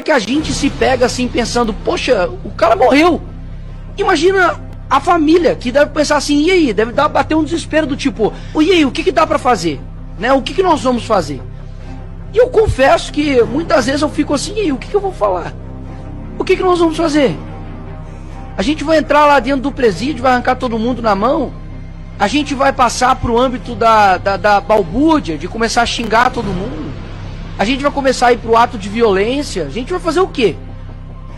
que a gente se pega assim pensando, poxa, o cara morreu. Imagina a família que deve pensar assim, e aí? Deve bater um desespero do tipo, e aí, o que dá pra fazer? Né? O que nós vamos fazer? E eu confesso que muitas vezes eu fico assim, e aí, o que eu vou falar? O que nós vamos fazer? A gente vai entrar lá dentro do presídio, vai arrancar todo mundo na mão? A gente vai passar pro âmbito da balbúrdia, de começar a xingar todo mundo? A gente vai começar a ir pro ato de violência? A gente vai fazer o quê?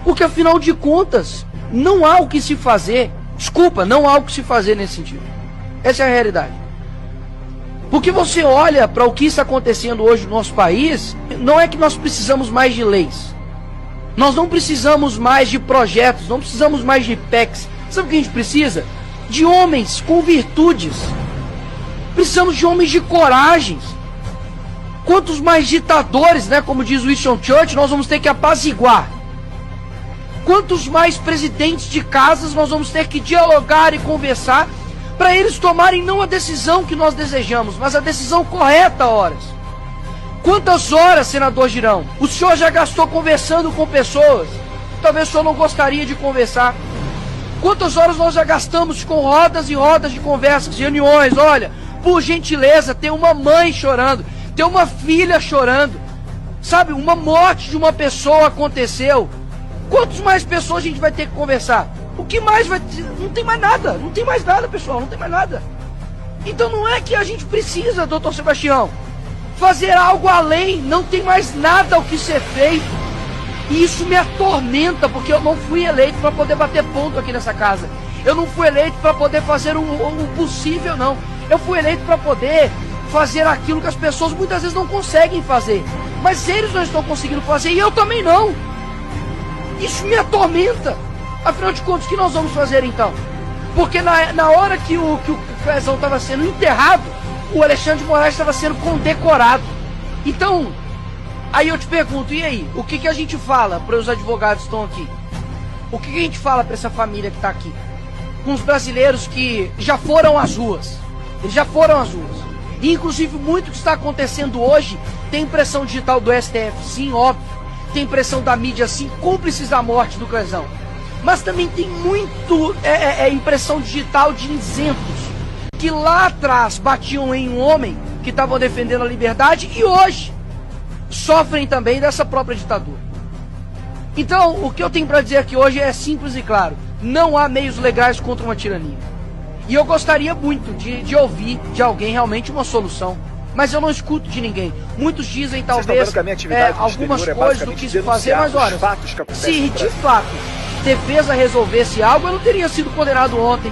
Porque afinal de contas, não há o que se fazer. Desculpa, não há o que se fazer nesse sentido. Essa é a realidade. Porque você olha para o que está acontecendo hoje no nosso país, não é que nós precisamos mais de leis. Nós não precisamos mais de projetos, não precisamos mais de PECs. Sabe o que a gente precisa? De homens com virtudes. Precisamos de homens de coragens. Quantos mais ditadores, né, como diz Winston Churchill, nós vamos ter que apaziguar? Quantos mais presidentes de casas nós vamos ter que dialogar e conversar para eles tomarem não a decisão que nós desejamos, mas a decisão correta, horas? Quantas horas, senador Girão, o senhor já gastou conversando com pessoas? Talvez o senhor não gostaria de conversar. Quantas horas nós já gastamos com rodas e rodas de conversas, reuniões? Olha, por gentileza, tem uma mãe chorando, tem uma filha chorando, sabe, uma morte de uma pessoa aconteceu. Quantas mais pessoas a gente vai ter que conversar? O que mais vai ter? Não tem mais nada, não tem mais nada, pessoal, não tem mais nada. Então não é que a gente precisa, doutor Sebastião, fazer algo além, não tem mais nada o que ser feito. E isso me atormenta, porque eu não fui eleito para poder bater ponto aqui nessa casa. Eu não fui eleito para poder fazer o possível, não. Eu fui eleito para poder fazer aquilo que as pessoas muitas vezes não conseguem fazer. Mas eles não estão conseguindo fazer e eu também não. Isso me atormenta. Afinal de contas, o que nós vamos fazer então? Porque na hora que o Pezão estava sendo enterrado, o Alexandre de Moraes estava sendo condecorado. Então, aí eu te pergunto, e aí? O que a gente fala para os advogados que estão aqui? O que a gente fala para essa família que está aqui? Com os brasileiros que já foram às ruas. Eles já foram às ruas. E inclusive muito que está acontecendo hoje tem impressão digital do STF, sim, óbvio. Tem pressão da mídia, sim, cúmplices da morte do Pezão. Mas também tem muito impressão digital de isentos, que lá atrás batiam em um homem que estavam defendendo a liberdade e hoje sofrem também dessa própria ditadura. Então, o que eu tenho para dizer aqui hoje é simples e claro. Não há meios legais contra uma tirania. E eu gostaria muito de ouvir de alguém realmente uma solução. Mas eu não escuto de ninguém. Muitos dizem talvez algumas coisas do que se fazer, mas olha, se de fato defesa resolvesse algo, eu não teria sido condenado ontem.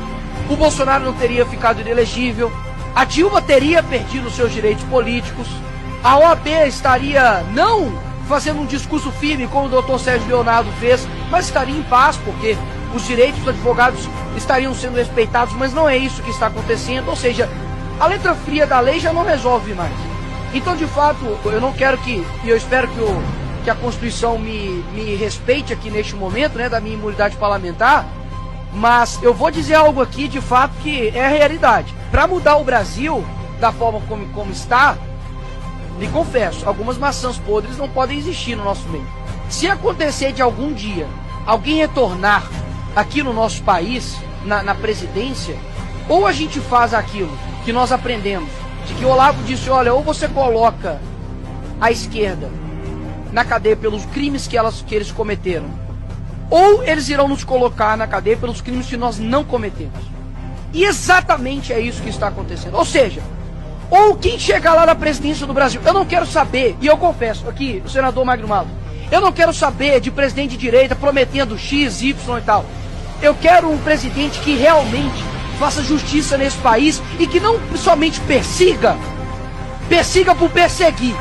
O Bolsonaro não teria ficado inelegível. A Dilma teria perdido os seus direitos políticos. A OAB estaria não fazendo um discurso firme como o Dr. Sérgio Leonardo fez, mas estaria em paz, porque os direitos dos advogados estariam sendo respeitados, mas não é isso que está acontecendo. Ou seja, a letra fria da lei já não resolve mais. Então, de fato, eu não quero que, e eu espero que a Constituição me respeite aqui neste momento, né, da minha imunidade parlamentar, mas eu vou dizer algo aqui, de fato, que é a realidade. Para mudar o Brasil da forma como está, lhe confesso, algumas maçãs podres não podem existir no nosso meio. Se acontecer de algum dia alguém retornar aqui no nosso país, na presidência, ou a gente faz aquilo que nós aprendemos, de que o Olavo disse, olha, ou você coloca a esquerda na cadeia pelos crimes que eles cometeram, ou eles irão nos colocar na cadeia pelos crimes que nós não cometemos. E exatamente é isso que está acontecendo. Ou seja, ou quem chegar lá na presidência do Brasil, eu não quero saber, e eu confesso aqui, o senador Magno Malta, eu não quero saber de presidente de direita prometendo X, Y e tal. Eu quero um presidente que realmente faça justiça nesse país e que não somente persiga por perseguir,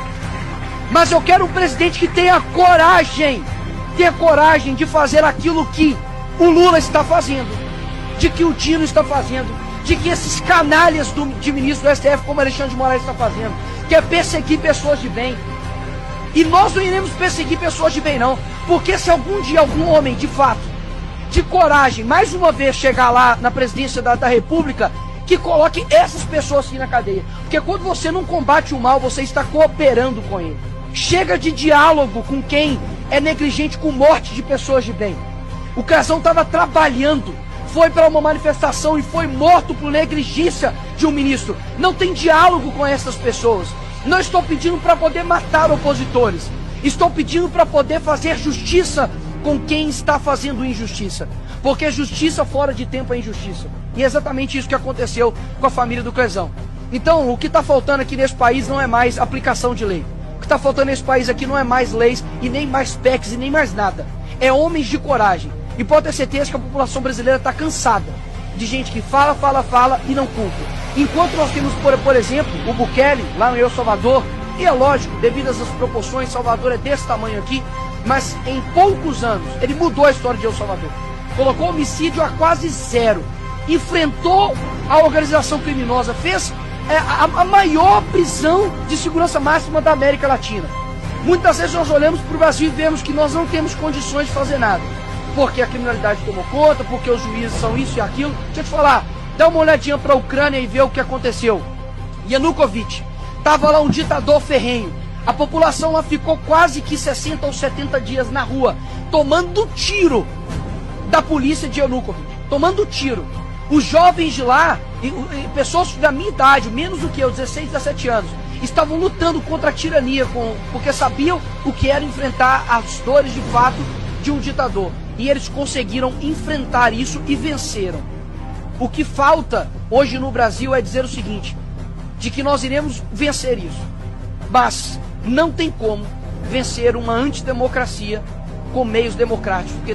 mas eu quero um presidente que tenha coragem de fazer aquilo que o Lula está fazendo, de que o Dino está fazendo, de que esses canalhas de ministro do STF como Alexandre de Moraes está fazendo, que é perseguir pessoas de bem. E nós não iremos perseguir pessoas de bem não, porque se algum dia algum homem de fato, de coragem, mais uma vez chegar lá na presidência da República, que coloque essas pessoas aqui na cadeia. Porque quando você não combate o mal, você está cooperando com ele. Chega de diálogo com quem é negligente com morte de pessoas de bem. O Crezão estava trabalhando, foi para uma manifestação e foi morto por negligência de um ministro. Não tem diálogo com essas pessoas. Não estou pedindo para poder matar opositores. Estou pedindo para poder fazer justiça com quem está fazendo injustiça. Porque justiça fora de tempo é injustiça. E é exatamente isso que aconteceu com a família do Crezão. Então, o que está faltando aqui nesse país não é mais aplicação de lei. O que está faltando nesse país aqui não é mais leis e nem mais PECs e nem mais nada. É homens de coragem. E pode ter certeza que a população brasileira está cansada de gente que fala e não cumpre. Enquanto nós temos, por exemplo, o Bukele lá no El Salvador, e é lógico, devido às proporções, Salvador é desse tamanho aqui, mas em poucos anos ele mudou a história de El Salvador. Colocou o homicídio a quase zero, enfrentou a organização criminosa, fez a maior prisão de segurança máxima da América Latina. Muitas vezes nós olhamos para o Brasil e vemos que nós não temos condições de fazer nada, porque a criminalidade tomou conta, porque os juízes são isso e aquilo. Deixa eu te falar, dá uma olhadinha para a Ucrânia e vê o que aconteceu. Yanukovych, estava lá um ditador ferrenho. A população lá ficou quase que 60 ou 70 dias na rua, tomando tiro da polícia de Yanukovych, tomando tiro. Os jovens de lá, pessoas da minha idade, menos do que eu, 16, 17 anos, estavam lutando contra a tirania, porque sabiam o que era enfrentar as dores de fato de um ditador. E eles conseguiram enfrentar isso e venceram. O que falta hoje no Brasil é dizer o seguinte, de que nós iremos vencer isso. Mas não tem como vencer uma antidemocracia com meios democráticos, porque